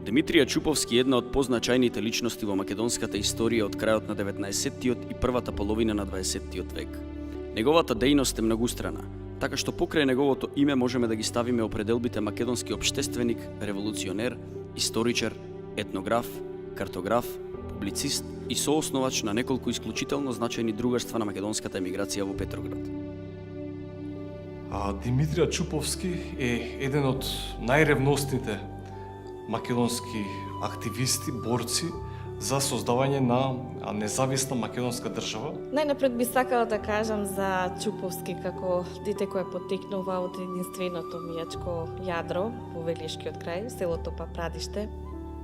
Димитрија Чуповски е една од позначајните личности во македонската историја од крајот на 19-тиот и првата половина на 20-тиот век. Неговата дејност е многустрана, така што покрај неговото име можеме да ги ставиме определбите македонски општественик, револуционер, историчар, етнограф, картограф, публицист и соосновач на неколку исклучително значајни другарства на македонската емиграција во Петроград. Димитрија Чуповски е еден од најревностните македонски активисти, борци за создавање на независна македонска држава. Најнапред би сакала да кажам за Чуповски како дете кое потекнува од единственото мијачко јадро во Велишкиот крај, селото Папрадиште.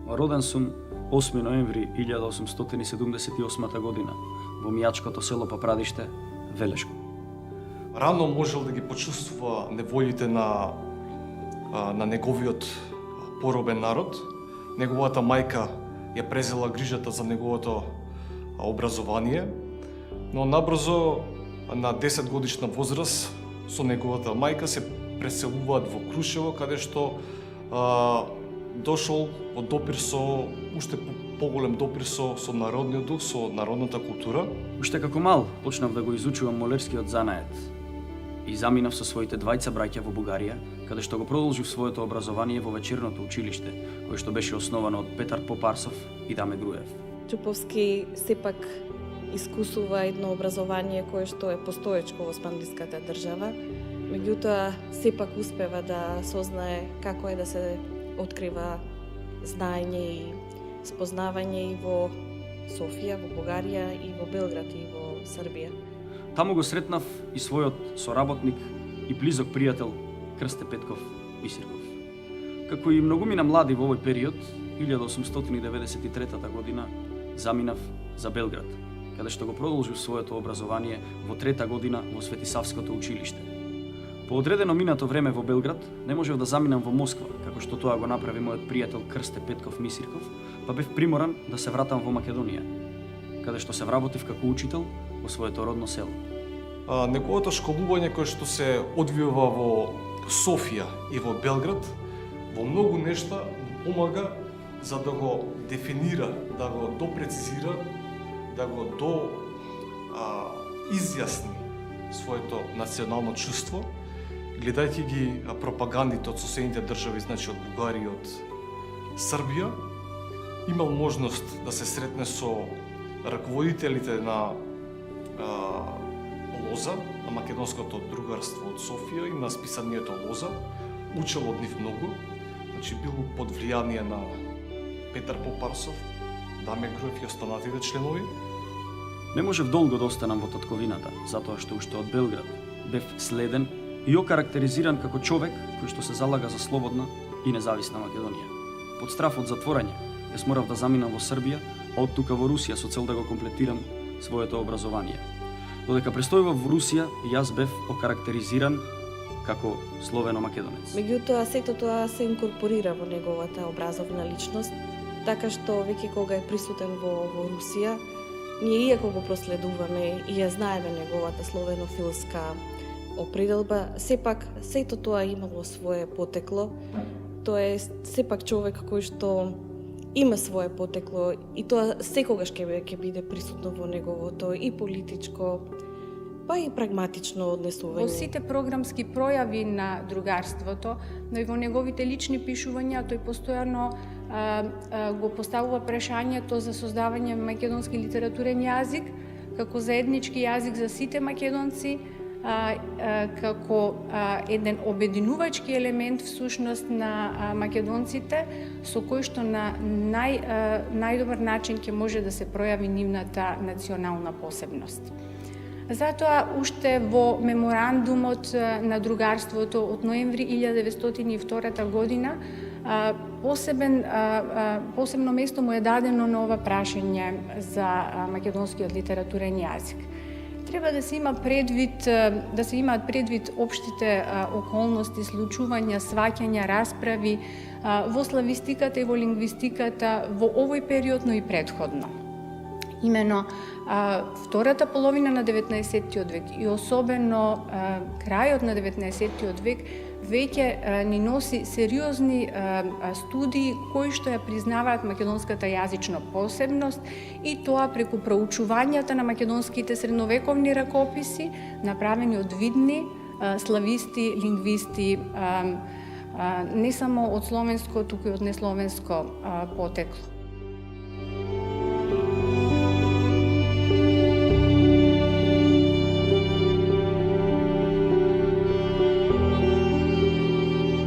Роден сум 8 ноември 1878 година во мијачкото село Папрадиште, Велешко. Рано можел да ги почувствува неволите на неговиот поробен народ. Неговата мајка ја презела грижата за неговото образование, но набрзо на 10 годишна возраст со неговата мајка се преселуваат во Крушево, каде што дошол во допир со уште поголем допир со народниот дух, со народната култура. Уште како мал почнав да го изучувам молерскиот занает и заминав со своите двајца браќа во Бугарија, каде што го продолжив своето образование во вечерното училиште, кое што беше основано од Петар Попарсов и Даме Груев. Чуповски сепак искусува едно образование кое што е постоечко во Спандлиската држава, меѓутоа сепак успева да сознае како е да се открива знаење и спознавање и во Софија, во Бугарија и во Белград и во Србија. Таму го сретнав и својот соработник и близок пријател Крсте Петков Мисирков. Како и многумина млади во овој период, 1893 година заминав за Белград, каде што го продолжив своето образование во трета година во Светисавското училиште. По одредено минато време во Белград не можев да заминам во Москва, како што тоа го направи мојот пријател Крсте Петков Мисирков, па бев приморан да се вратам во Македонија, каде што се вработив како учител во своето родно село. Неговото школување кое што се одвива во Софија и во Белград, во многу нешта помага за да го дефинира, да го допрецизира, да го изјасни своето национално чувство, гледајќи ги пропагандите од соседните држави, значи од Бугарија и од Србија. Имал можност да се сретне со раководителите на Лоза, на македонското другарство од Софија и на списанието Лоза. Учел од нив многу, значи бил под влијание на Петар Попарсов, Даме Груев и останатите членови. Не можев долго да останам во татковината, затоа што уште од Белград бев следен и окарактеризиран како човек кој што се залага за слободна и независна Македонија. Под страф од затворање, јас морав да заминам во Србија, а од тука во Русија со цел да го комплетирам своето образование. Додека престојував во Русија, јас бев окарактеризиран како словено-македонец. Меѓутоа, сето тоа се инкорпорира во неговата образовна личност, така што веќе кога е присутен во Русија, ние иако го проследуваме и ја знаеме неговата словенофилска определба, сепак сето тоа имало свое потекло. Тоа е сепак човек кој што има свое потекло и тоа секогаш ќе биде присутно во неговото и политичко, па и прагматично однесување. Во сите програмски пројави на другарството, но и во неговите лични пишувања, тој постојано го поставува прашањето за создавање македонски литературен јазик, како заеднички јазик за сите македонци, како еден обединувачки елемент всушност на македонците, со кој што на најдобар начин ќе може да се пројави нивната национална посебност. Затоа, уште во меморандумот на другарството од ноември 1902 година, посебно место му е дадено на ова прашање за македонскиот литературен јазик. Треба да се имаат предвид општите околности, случувања, сваќања, расправи во славистиката и во лингвистиката во овој период, но и претходно. Имено втората половина на 19. век и особено крајот на 19. век веќе ни носи сериозни студии кои што ја признаваат македонската јазична посебност и тоа преку проучувањата на македонските средновековни ракописи, направени од видни слависти, лингвисти, не само од словенско, туку и од несловенско потекло.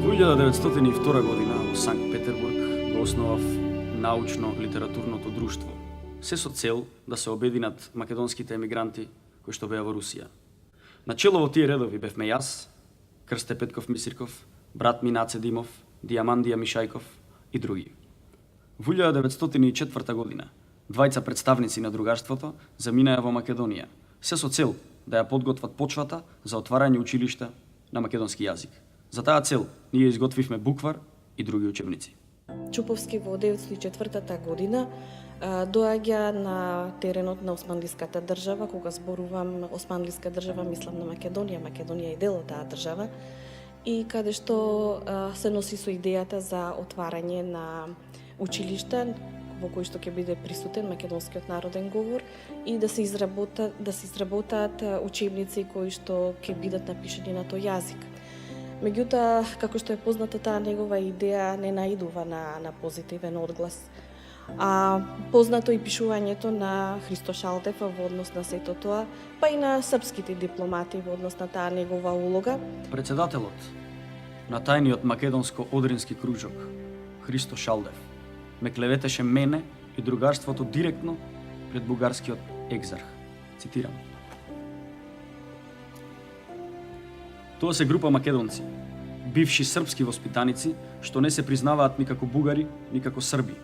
Во 1902 година во Санкт Петербург го основав научно-литературното друштво, се со цел да се обединат македонските емигранти кои што беа во Русија. Начело во тие редови бевме јас, Крсте Петков Мисирков, брат ми Наце Димов, Диамандија Мишајков и други. Во 1904 година двајца представници на другарството заминаја во Македонија, се со цел да ја подготват почвата за отварање училишта на македонски јазик. За таа цел ние изготвивме буквар и други учебници. Чуповски во 1904 година доаѓа на теренот на Османлиската држава. Кога зборувам Османлиска држава, мислам на Македонија. Македонија е дел од таа држава. И каде што се носи со идејата за отварање на училишта во кои што ќе биде присутен македонскиот народен говор и да се изработаат учебници кои што ќе бидат напишани на тој јазик. Меѓутоа, како што е познато, таа негова идеја не наидува на позитивен одглас. А познато и пишувањето на Христо Шалдев во однос на сето тоа, па и на српските дипломати во однос на таа негова улога. Председателот на тајниот македонско-одрински кружок, Христо Шалдев, ме клеветеше мене и другарството директно пред бугарскиот екзарх. Цитирам. Тоа се група македонци, бивши српски воспитаници, што не се признаваат ни како бугари, ни како срби.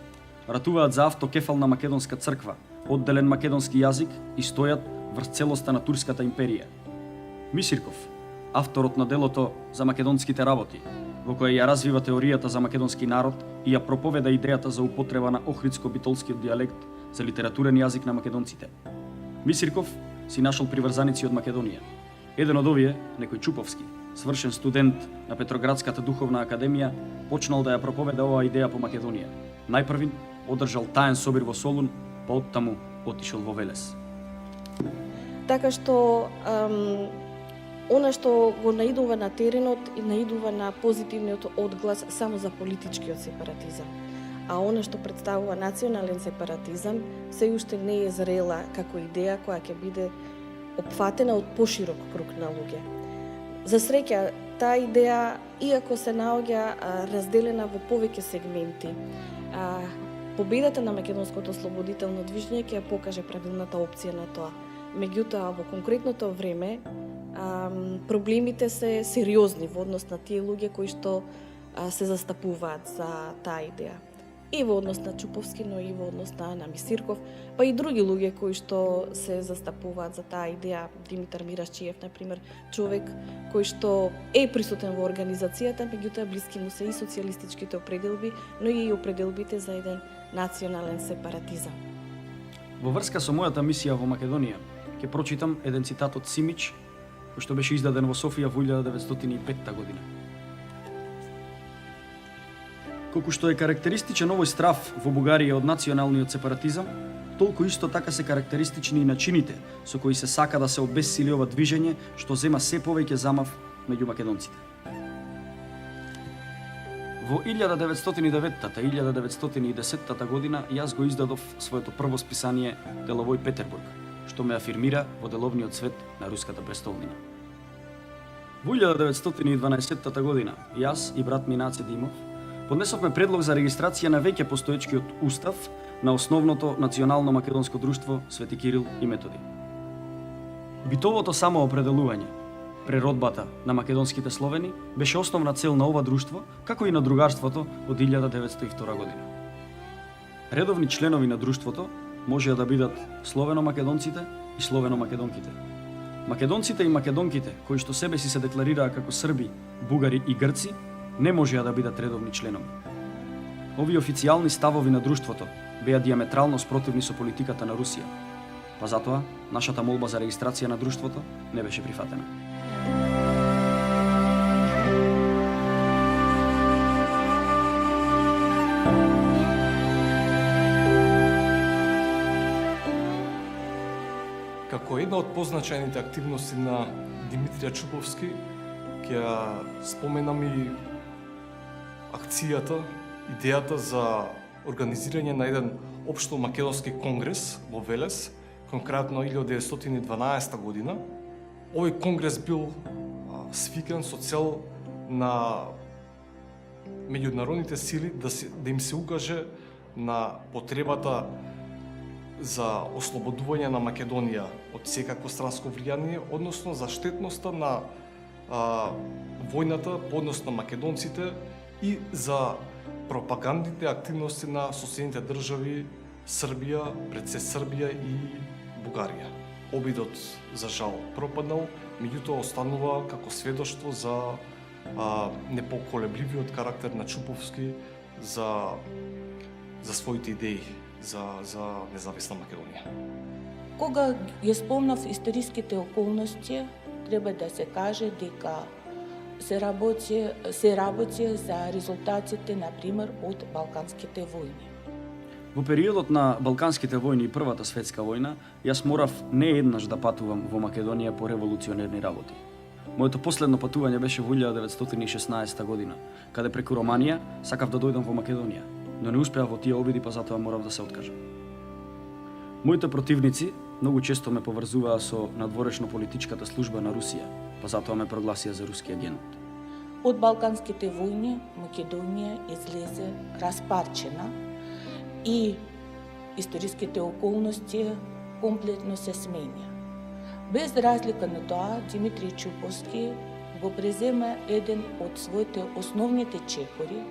Ратуваат за автокефална македонска црква, одделен македонски јазик и стојат врз целоста на Турската империја. Мисирков, авторот на делото за македонските работи, во која ја развива теоријата за македонски народ и ја проповеда идејата за употреба на охридско-битолскиот дијалект за литературен јазик на македонците. Мисирков си нашол приврзаници од Македонија. Еден од овие, некој Чуповски, свршен студент на Петроградската духовна академија, почнал да ја проповеда оваа идеја по Македонија. Најпрвин одржал таен собир во Солун, па оттаму отишол во Велес. Така што она што го наидува на теренот и наидува на позитивниот одглас само за политичкиот сепаратизам. А она што представува национален сепаратизам се уште не е зрела како идеја која ќе биде опфатена од поширок круг на луѓе. За среќа, таа идеја, иако се наоѓа разделена во повеќе сегменти, победата на македонското ослободително движење ќе ја покаже правилната опција на тоа. Меѓутоа, во конкретното време, проблемите се сериозни во однос на тие луѓе кои што се застапуваат за таа идеја. И во однос на Чуповски, но и во однос на Мисирков, па и други луѓе кои што се застапуваат за таа идеја. Димитар Мирашчиев, например, човек кој што е присутен во организацијата, меѓутоа блиски му се и социјалистичките определби, но и определбите за еден национален сепаратизам. Во врска со мојата мисија во Македонија, ќе прочитам еден цитат од Симич, кој што беше издаден во Софија во 1905 година. Колку што е карактеристичен овој страв во Бугарија од националниот сепаратизам, толку исто така се карактеристични и начините со кои се сака да се обессили ова движење што зема се повеќе замав меѓу македонците. Во 1909 и 1910 година јас го издадов своето прво списание Деловој Петербург, што ме афирмира во деловниот свет на руската престолнина. Во 1912 година јас и брат ми Наце Димов поднесовме предлог за регистрација на веќе постоечкиот устав на основното национално македонско друштво Свети Кирил и Методи. Битовото самоопределување, преродбата на македонските словени беше основна цел на ова друштво, како и на другарството од 1902 година. Редовни членови на друштвото можеа да бидат словено-македонците и словено-македонките. Македонците и македонките, кои што себе си се декларираа како срби, бугари и грци, не можеа да бидат редовни членови. Овие официјални ставови на друштвото беа диаметрално спротивни со политиката на Русија, па затоа нашата молба за регистрација на друштвото не беше прифатена. Како една од позначајните активности на Димитрија Чуповски, ќе ја споменам и акцијата, идејата за организирање на еден општо македонски конгрес во Велес, конкретно 1912 година. Овој конгрес бил свикан со цел на меѓународните сили да им се укаже на потребата за ослободување на Македонија од секакво странско влијание, односно за штетноста на војната по однос на македонците и за пропагандните активности на соседните држави Србија, пред се Србија и Бугарија. Обидот, за жал, пропаднал, меѓутоа останува како сведоштво за непоколебливиот карактер на Чуповски за своите идеи за независна Македонија. Кога ја спомнав историските околности, треба да се каже дека се работи за резултатите, например, од Балканските војни. Во периодот на Балканските војни и Првата светска војна, јас морав не еднаш да патувам во Македонија по револуционерни работи. Моето последно патување беше во 1916 година, каде преку Романија сакав да дојдам во Македонија, но не успеав во тие обиди, па затоа морав да се откажам. Моите противници многу често ме поврзуваа со надворешно-политичката служба на Русија, па затоа ме прогласија за руски агент. Од Балканските војни Македонија излезе распарчена и историските околности комплетно се сменја. Без разлика на тоа, Димитрий Чуповски го презема еден од своите основните чекори,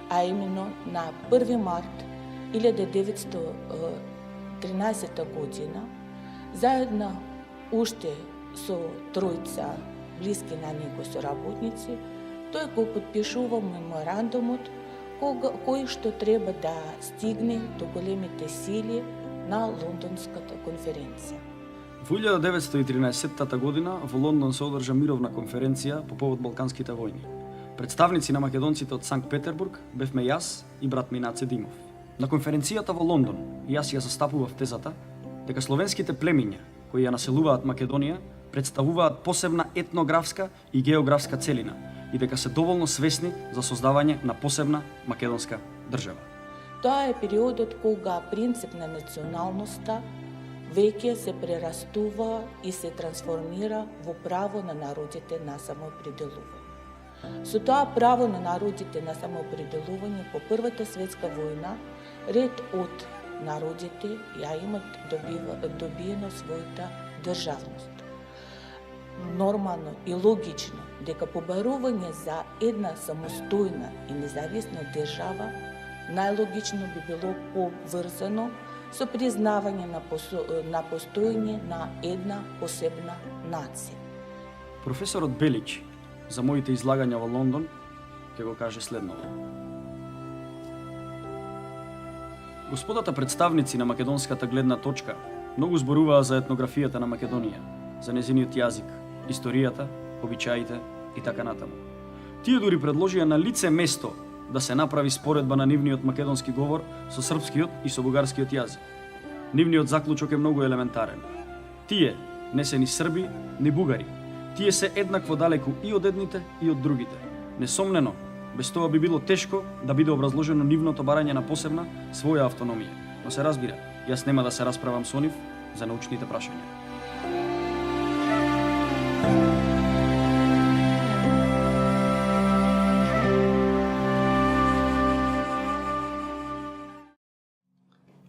а именно на 1 март 1913 година, заедно уште со тројца блиски на него соработници, тој го подпишува меморандумот кој што треба да стигне до големите сили на Лондонската конференција. Во 1913 година во Лондон се одржа мировна конференција по повод Балканските војни. Представници на македонците од Санкт Петербург бевме јас и брат ми Наце Димов. На конференцијата во Лондон јас ја застапував тезата дека словенските племиња кои ја населуваат Македонија представуваат посебна етнографска и географска целина и дека се доволно свесни за создавање на посебна македонска држава. Тоа е периодот кога принцип на националноста веќе се прерастува и се трансформира во право на народите на самоопределување. Со тоа право на народите на самоопределување по Првата светска војна, ред од народите ја имат добиено својата државност. Нормално и логично дека побарување за една самостојна и независна држава најлогично би било поврзано со признавање на постоење на една посебна нација. Професорот Белич за моите излагања во Лондон ќе го каже следното. Господата представници на македонската гледна точка многу зборуваа за етнографијата на Македонија, за незиниот јазик, историјата, обичаите и така натаму. Тие дури предложија на лице место да се направи споредба на нивниот македонски говор со српскиот и со бугарскиот јазик. Нивниот заклучок е многу елементарен. Тие не се ни срби, ни бугари. Тие се еднакво далеку и од едните и од другите. Несомнено, без тоа би било тешко да биде образложено нивното барање на посебна своја автономија. Но се разбира, јас нема да се расправам со нив за научните прашања.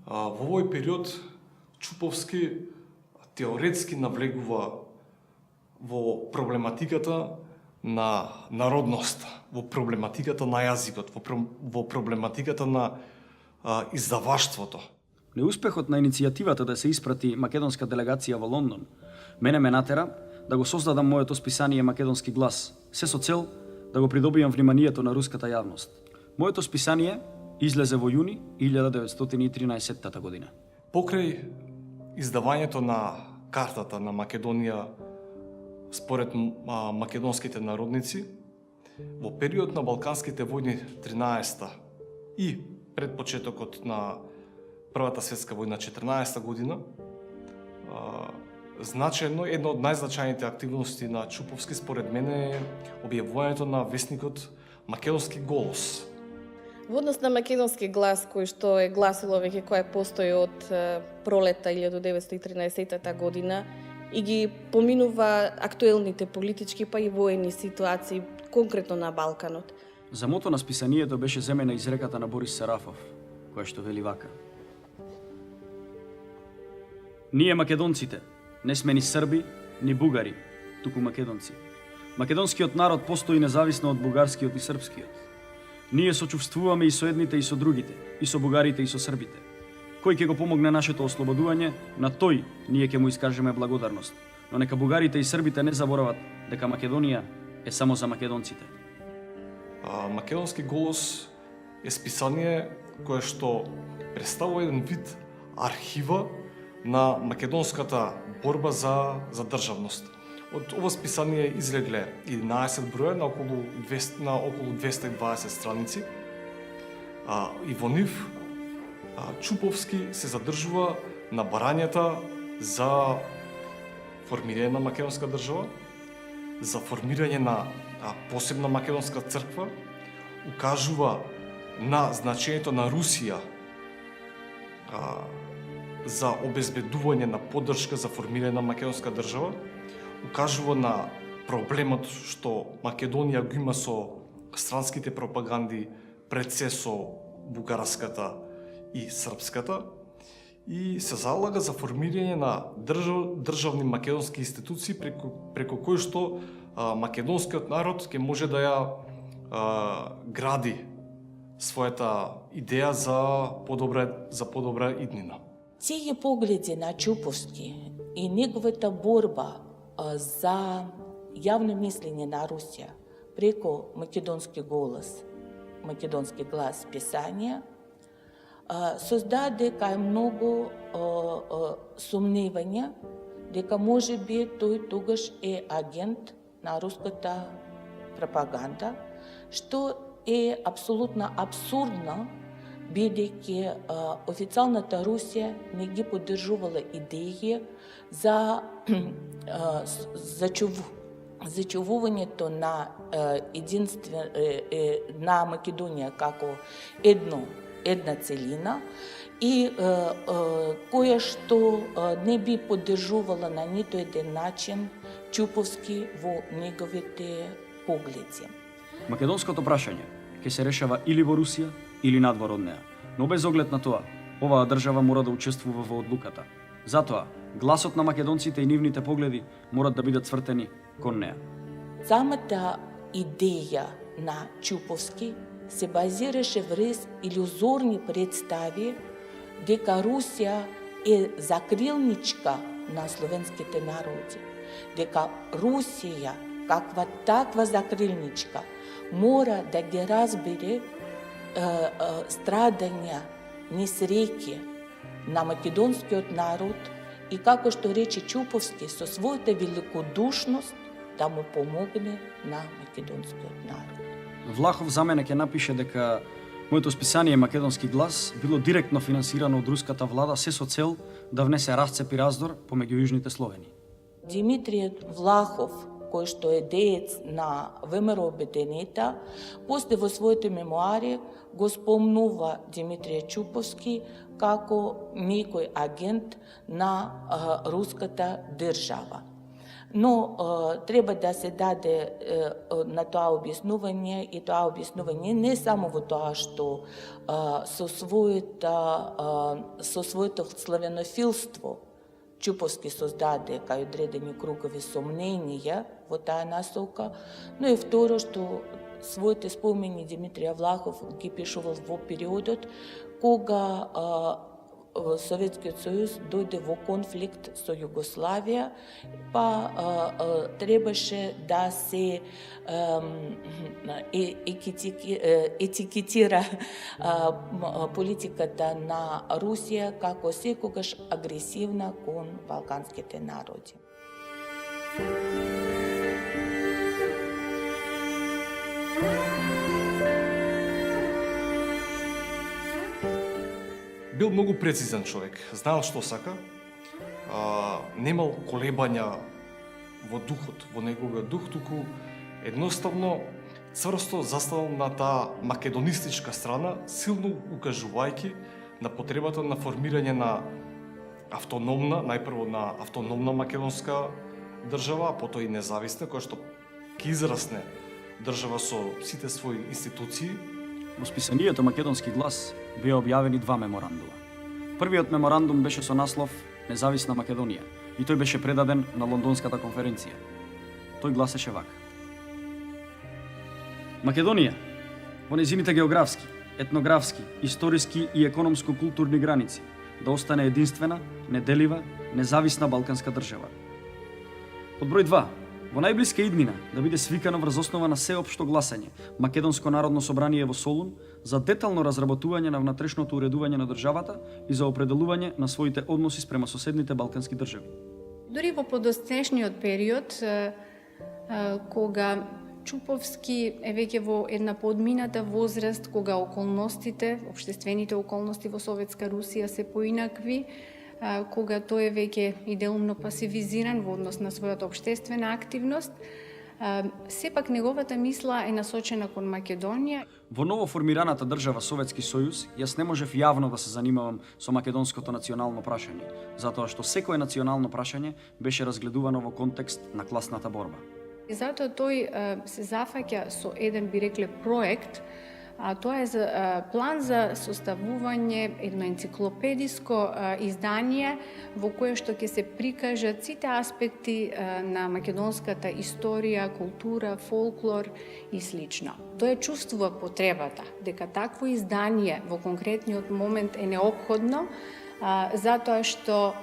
Во овој период Чуповски теоретски навлегува во проблематиката на народноста, во проблематиката на јазикот, во проблематиката на издаваштвото. Неуспехот на иницијативата да се испрати македонска делегација во Лондон мене ме натера да го создадам моето списание Македонски глас, се со цел да го придобијам вниманието на руската јавност. Моето списание излезе во јуни 1913 година. Покрај издавањето на картата на Македонија според македонските народници, во период на Балканските војни 13-та и пред почетокот на Првата светска војна 14 година. Значајно, една од најзначајните активности на Чуповски според мене е објавувањето на весникот Македонски голос. Во однос на Македонски глас, кој што е гласило веќе која постои од пролета 1913 година и ги поминува актуелните политички па и воени ситуации, конкретно на Балканот. За мото на списанието беше земена изреката на Борис Сарафов, која што вели вака: Ние македонците не сме ни срби, ни бугари, туку македонци. Македонскиот народ постои независно од бугарскиот и српскиот. Ние сочувствуваме и со едните и со другите, и со бугарите и со србите. Кој ќе го помогне нашето ослободување, на тој ние ќе му искажеме благодарност. Но нека бугарите и србите не заборават дека Македонија е само за македонците. Македонски голос е списание кое што представува еден вид архива на македонската борба за државност. Од ова списание излегле 11 броја на околу 220 страници. И во нив Чуповски се задржува на барањата за формирање на македонска држава, за формирање на посебна македонска црква, укажува на значењето на Русија за обезбедување на поддршка за формирање на македонска држава, укажува на проблемот што Македонија го има со странските пропаганди, пред се со бугарската и српската, и се залага за формирање на државни македонски институции преку кои што македонскиот народ ќе може да ја гради својата идеја за подобра иднина. Тие погледи на Чуповски и неговата борба за јавно мислење на Русија преку Македонски голос, Македонски глас писање, создаде кај многу сумневања дека може би тој тогаш е агент на руската пропаганда, што е апсолутно абсурдно, бидејќи официјалната Русија не ги поддржувала идеи за зачувувањето на на Македонија како една целина и која што не би поддржувала на нито еден начин Чуповски во неговите погледи. Македонското прашање ќе се решава или во Русија, или надвор од неа. Но без оглед на тоа, оваа држава мора да учествува во одлуката. Затоа, гласот на македонците и нивните погледи морат да бидат цвртени кон неа. Самата идеја на Чуповски се базираше врз илузорни представи дека Русија е закрилничка на словенските народи, дека Русија, каква таква закрилничка, мора да ги разбере страдања, несреќи на македонскиот народ и, како што рече Чуповски, со својата великодушност да му помогне на македонскиот народ. Влахов за мене ќе напише дека моето списание Македонски глас било директно финансирано од руската влада се со цел да внесе расцеп и раздор помеѓу јужните Словени. Димитриј Влахов, кој што е деец на ВМРО Обединета, после во своите мемуари го спомнува Димитрија Чуповски како некој агент на руската држава. Но треба да се даде на тоа објаснување, и тоа објаснување не само во тоа што со своето славянофилство Чуповски создаде кај одредени кругови сомненија во таа насока, но и второ што своите спомени Димитрија Влахов ги пишувал во периодот кога Советскиот сојуз дојде во конфликт со Југославија, па требаше да се етикетира политиката на Русија како секогаш агресивна кон балканските народи. бил многу прецизен човек, знаел што сака, немал колебања во духот, во неговиот дух, туку едноставно цврсто заставал на таа македонистичка страна, силно укажувајќи на потребата на формирање на автономна, најпрво на автономна македонска држава, а потоа и независна, која што ќе израсне држава со сите своји институции. Во списанието Македонски глас беа објавени два меморандума. Првиот меморандум беше со наслов Независна Македонија и тој беше предаден на Лондонската конференција. Тој гласеше вака: Македонија, во незините географски, етнографски, историски и економско-културни граници, да остане единствена, неделива, независна балканска држава. Под број 2, во најблиска иднина да биде свикано врз основа на сеопшто гласање Македонско народно собрание во Солун за детално разработување на внатрешното уредување на државата и за определување на своите односи спрема соседните балкански држави. Дори во подоснешниот период, кога Чуповски е веќе во една подмината возраст, кога околностите, општествените околности во Советска Русија се поинакви, кога тој е веќе и делумно пасивизиран во однос на својата општествена активност, сепак неговата мисла е насочена кон Македонија. Во ново формираната држава Советски сојуз, јас не можев јавно да се занимавам со македонското национално прашање, затоа што секое национално прашање беше разгледувано во контекст на класната борба. И затоа тој се зафаќа со еден, би рекле, проект, а тоа е за план за составување едно енциклопедиско издание во кое што ќе се прикажат сите аспекти на македонската историја, култура, фолклор и слично. Тој чувствува потребата дека такво издание во конкретниот момент е неопходно, затоа што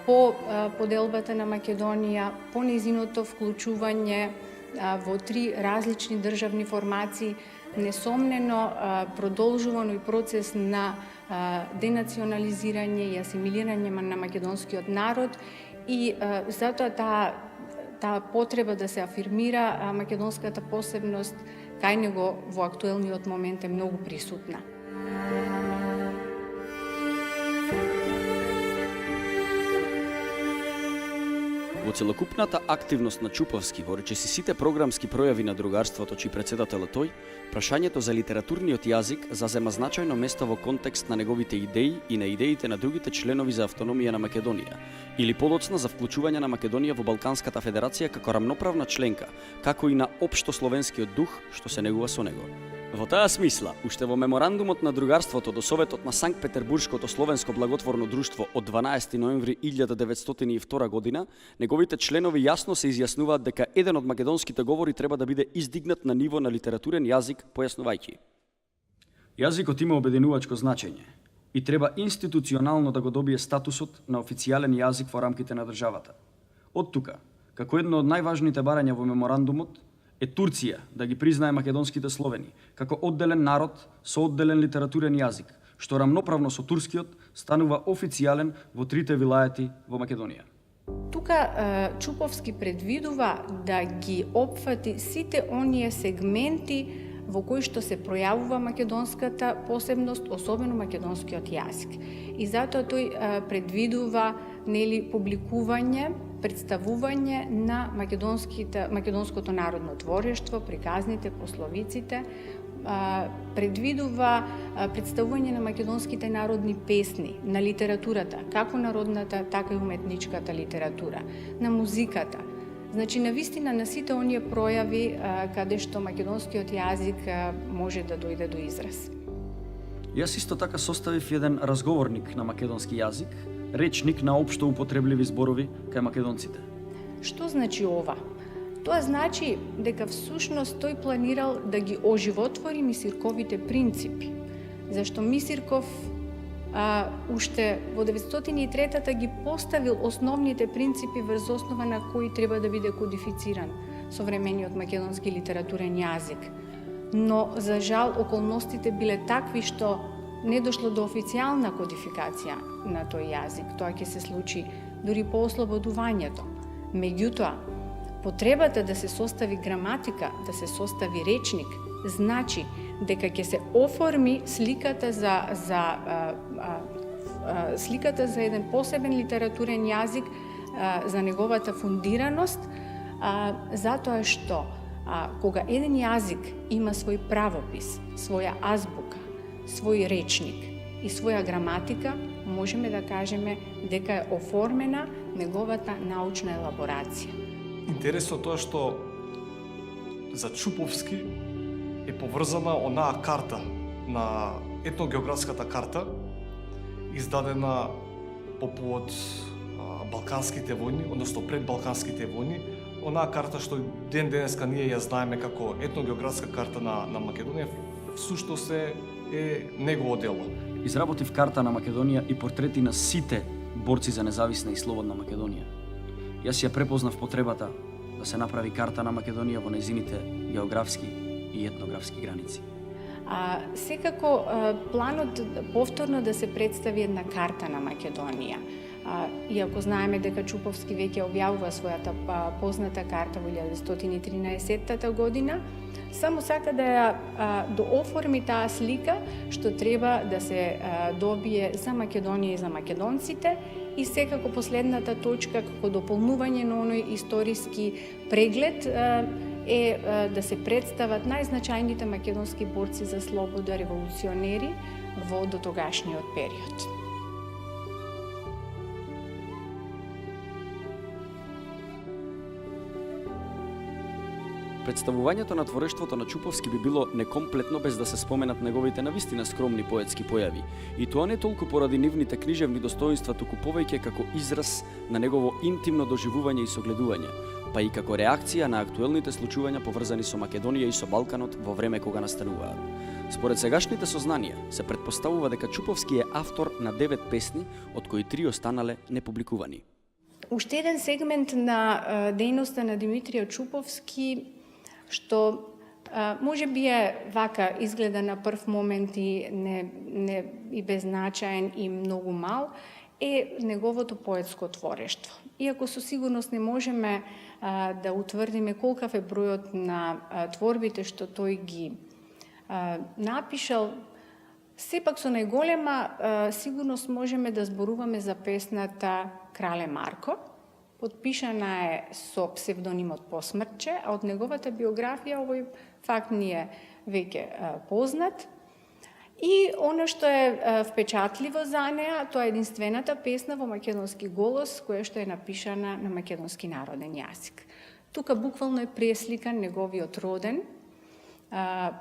по поделбата на Македонија, по нејзиното вклучување во три различни државни формации, несомнено продолжувано и процес на денационализирање и асимилирање на македонскиот народ и затоа таа потреба да се афирмира македонската посебност кај него во актуелниот момент е многу присутна. Во целокупната активност на Чуповски, во речиси сите програмски пројави на другарството, чиј председател е тој, прашањето за литературниот јазик зазема значајно место во контекст на неговите идеи и на идеите на другите членови за автономија на Македонија, или подоцна за вклучување на Македонија во Балканската федерација како рамноправна членка, како и на општо словенскиот дух што се негува со него. Во таа смисла, уште во меморандумот на другарството до Советот на Санкт-Петербуршкото словенско благотворно друштво од 12 ноември 1902 година, неговите членови јасно се изјаснуваат дека еден од македонските говори треба да биде издигнат на ниво на литературен јазик, појаснувајќи: Јазикот има обединувачко значење и треба институционално да го добие статусот на официјален јазик во рамките на државата. Од тука, како едно од најважните барања во меморандумот, е Турција да ги признае македонските словени како одделен народ со одделен литературен јазик, што рамноправно со турскиот станува официјален во трите вилаети во Македонија. Тука Чуповски предвидува да ги опфати сите оние сегменти во кои што се пројавува македонската посебност, особено македонскиот јазик. И затоа тој предвидува публикување, представување на македонското народно творештво, приказните, пословиците, предвидува представување на македонските народни песни, на литературата, како народната, така и уметничката литература, на музиката. Значи, навистина на сите оние пројави каде што македонскиот јазик може да дојде до израз. Јас исто така составив еден разговорник на македонски јазик, речник на општо употребливи зборови кај македонците. Што значи ова? Тоа значи дека всушност тој планирал да ги оживотвори Мисирковите принципи, зашто Мисирков уште во 903-та ги поставил основните принципи врз основа на кои треба да биде кодифициран современиот македонски литературен јазик. Но, за жал, околностите биле такви што не дошло до официјална кодификација на тој јазик. Тоа ќе се случи дури по ослободувањето. Меѓутоа, потребата да се состави граматика, да се состави речник, значи дека ќе се оформи сликата за еден посебен литературен јазик, за неговата фундираност, затоа што кога еден јазик има свој правопис, своја азбука, свој речник и своја граматика, можеме да кажеме дека е оформена неговата научна елаборација. Интересно тоа што за Чуповски е поврзана онаа карта на етногеографската карта, издадена по повод Балканските војни, односно пред Балканските војни, онаа карта што ден денеска ние ја знаеме како етногеографска карта на Македонија, всушност е негово дело. Изработив карта на Македонија и портрети на сите борци за независна и слободна Македонија. Јас ја препознав потребата да се направи карта на Македонија во нејзините географски и етнографски граници. Секако планот повторно да се представи една карта на Македонија. Иако знаеме дека Чуповски веќе објавува својата позната карта во 1913 година, само сака да ја дооформи таа слика што треба да се добие за Македонија и за македонците, и секако последната точка како дополнување на оној историски преглед е да се представат најзначајните македонски борци за слобода, револуционери во дотогашниот период. Представувањето на творештвото на Чуповски би било некомплетно без да се споменат неговите навистина скромни поетски појави, и тоа не толку поради нивните книжевни достоинства, туку повеќе како израз на негово интимно доживување и согледување, па и како реакција на актуелните случувања поврзани со Македонија и со Балканот во време кога настануваат. Според сегашните сознанија, се претпоставува дека Чуповски е автор на 9 песни, од кои 3 останале непубликувани. Уште еден сегмент на дејноста на Димитрија Чуповски, што може би е вака изгледа на прв момент и не и беззначаен и многу мал, е неговото поетско творештво. Иако со сигурност не можеме да утврдиме колкав е бројот на творбите што тој ги напишал, сепак со најголема сигурност можеме да зборуваме за песната Крале Марко. Подпишана е со псевдонимот Посмртче, а од неговата биографија овој факт ни е веќе познат. И оно што е впечатливо за неа, тоа е единствената песна во македонски голос, која што е напишана на македонски народен јазик. Тука буквално е пресликан неговиот роден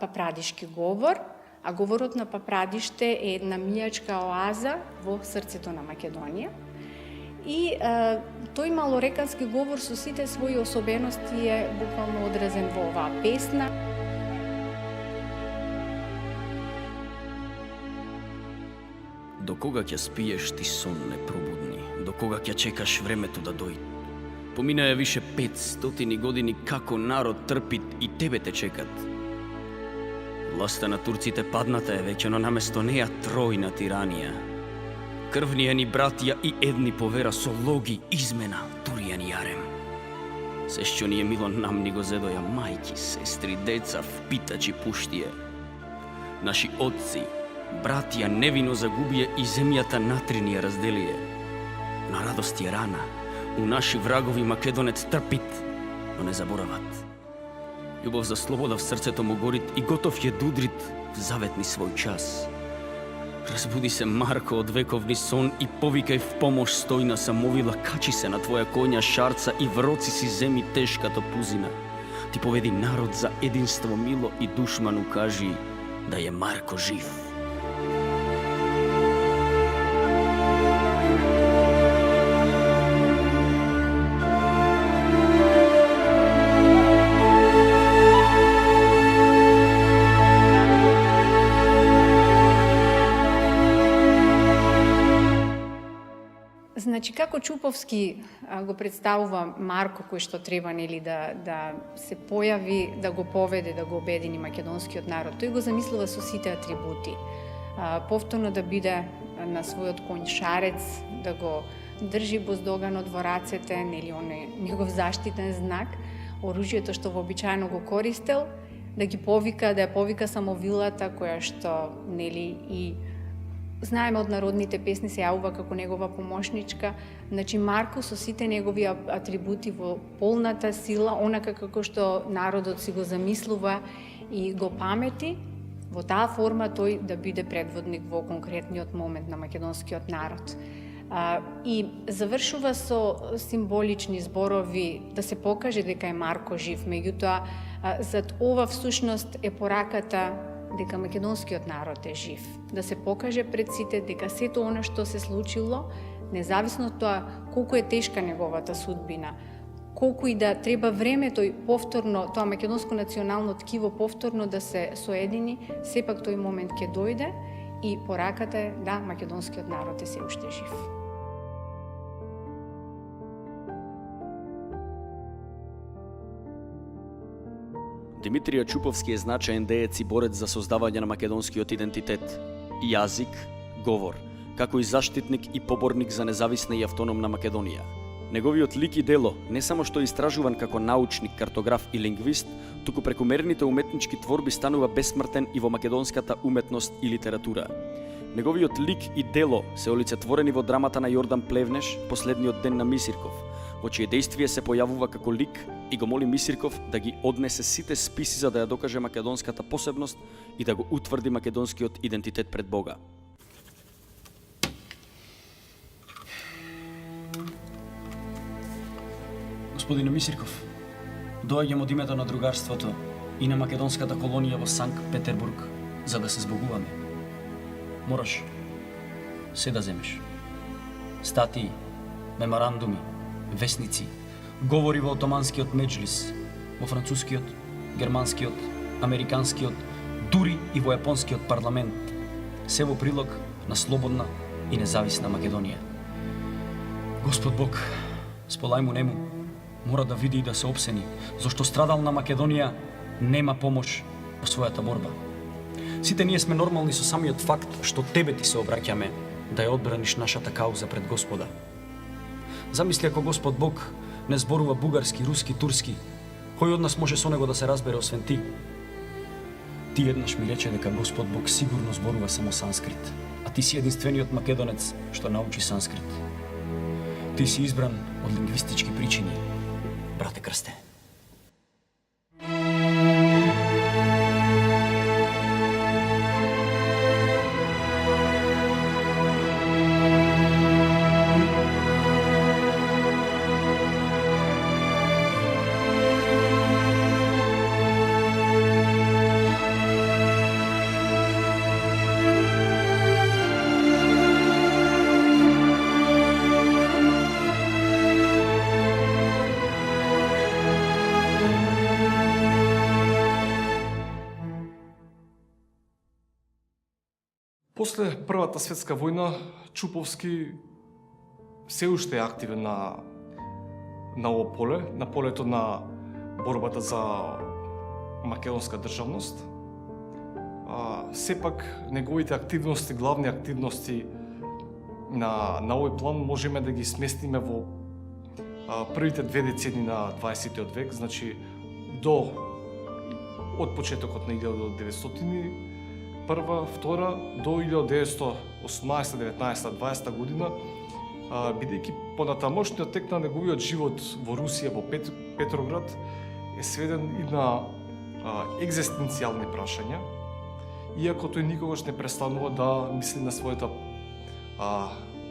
папрадишки говор, а говорот на Папрадиште е една мијачка оаза во срцето на Македонија. И тој малорекански говор со сите своји особености е буквално одразен во оваа песна. До кога ќе спиеш ти сон непробудни? До кога ќе чекаш времето да дојде? Поминаа више 500 години како народ трпи и тебе те чекат. Власта на турците падната е веќе, но наместо неа тројна тиранија. Крвнија ни братија и едни повера со логи, измена, турија ни јарем. Се што ни е мило нам ни го зедоја мајки, сестри, деца, впитачи пуштие. Наши отци, братија невино загубија и земјата натри ни ја разделие. На радост е рана, у наши врагови Македонец трпит, но не заборават. Љубов за слобода в срцето му горит и готов е дудрит в заветни свој час. Разбуди се, Марко, од вековни сон и повикај в помош стојна самовила, качи се на твоја коња шарца и в роци си земи тешката пузина. Ти поведи народ за единство мило и душману кажи да е Марко жив. Значи, како Чуповски го представува Марко, кој што треба нели да се појави, да го поведе, да го обедини македонскиот народ. Тој го замислува со сите атрибути. Повторно да биде на својот конј шарец, да го држи боздоганот во рацете, нели он е негов заштитен знак, оружјето што вообичаено го користел, да ги повика, да ја повика самовилата која што нели и знаеме од народните песни се јавува како негова помошничка. Значи Марко со сите негови атрибути во полната сила, онака како што народот си го замислува и го памети, во таа форма тој да биде предводник во конкретниот момент на македонскиот народ. И завршува со символични зборови да се покаже дека е Марко жив. Меѓутоа, зад ова всушност е пораката дека македонскиот народ е жив. Да се покаже пред сите дека сето она што се случило, независно од тоа колку е тешка неговата судбина, колку и да треба време тој повторно, тоа македонско национално ткиво повторно да се соедини, сепак тој момент ќе дојде и пораката е да македонскиот народ е се уште жив. Димитрија Чуповски е значаен деец и борец за создавање на македонскиот идентитет, јазик, говор, како и заштитник и поборник за независна и автономна Македонија. Неговиот лик и дело не само што е истражуван како научник, картограф и лингвист, туку преку мерните уметнички творби станува бесмртен и во македонската уметност и литература. Неговиот лик и дело се олицетворени во драмата на Јордан Плевнеш, Последниот ден на Мисирков, во чие действие се појавува како лик и го моли Мисирков да ги однесе сите списи за да ја докаже македонската посебност и да го утврди македонскиот идентитет пред Бога. Господине Мисирков, доаѓам од името на другарството и на македонската колонија во Санкт Петербург за да се збогуваме. Мораш се да земеш. Статии, меморандуми, весници, говори во отоманскиот меджлис, во францускиот, германскиот, американскиот, дури и во јапонскиот парламент, се во прилог на слободна и независна Македонија. Господ Бог, сполај му нему, мора да види и да се опсени, зашто страдална Македонија нема помош во својата борба. Сите ние сме нормални со самиот факт што тебе ти се обраќаме да ја одбраниш нашата кауза пред Господа. Замисли ако Господ Бог не зборува бугарски, руски, турски, кој од нас може со него да се разбере освен ти? Ти еднаш ми рече дека Господ Бог сигурно зборува само санскрит, а ти си единствениот македонец што научи санскрит. Ти си избран од лингвистички причини, брате Крсте. После Првата светска војна, Чуповски се уште е активен на ово поле, на полето на борбата за македонска државност. Сепак, неговите активности, главни активности на овој план можеме да ги сместиме во првите 2 децени на 20. век, значи од почетокот на 1900 прва, втора, до 1918, 19, 20 година, бидејќи понатамошниот тек на неговиот живот во Русија, во Петроград, е сведен и на екзистенцијални прашања, иако тој никогаш не престанува да мисли на својата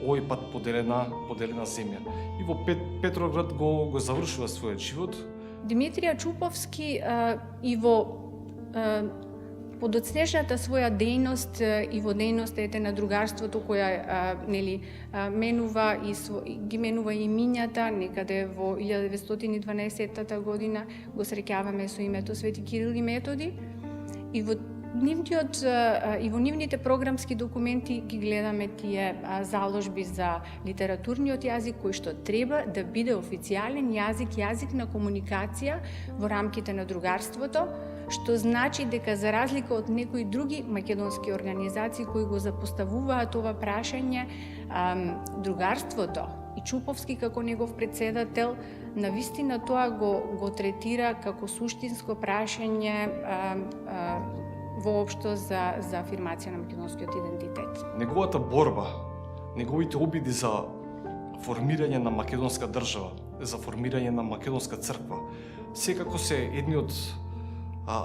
овој пат поделена земја. И во Петроград го завршува својот живот. Димитрија Чуповски и во подоцнешната своја дејност и во дејностите на другарството која менува и ги менува имињата некаде во 1912 година го среќаваме со името Свети Кирил и Методи и во нивните програмски документи ги гледаме тие заложби за литературниот јазик кој што треба да биде официјален јазик на комуникација во рамките на другарството, што значи дека за разлика од некои други македонски организации кои го запоставуваат ова прашање, другарството И Чуповски како негов председател навистина тоа го третира како суштинско прашање воопшто за афирмација на македонскиот идентитет. Неговата борба, неговите обиди за формирање на македонска држава, за формирање на македонска црква, секако се едни од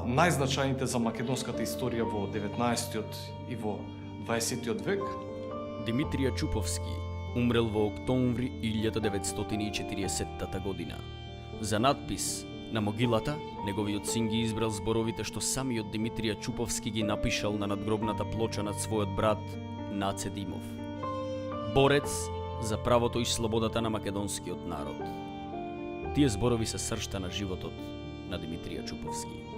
најзначајните за македонската историја во 19-тиот и во 20-тиот век. Димитрија Чуповски умрел во октомври 1940 година. За надпис на могилата, неговиот син ги избрал зборовите што самиот Димитрија Чуповски ги напишал на надгробната плоча над својот брат Наце Димов. Борец за правото и слободата на македонскиот народ. Тие зборови се сршта на животот на Димитрија Чуповски.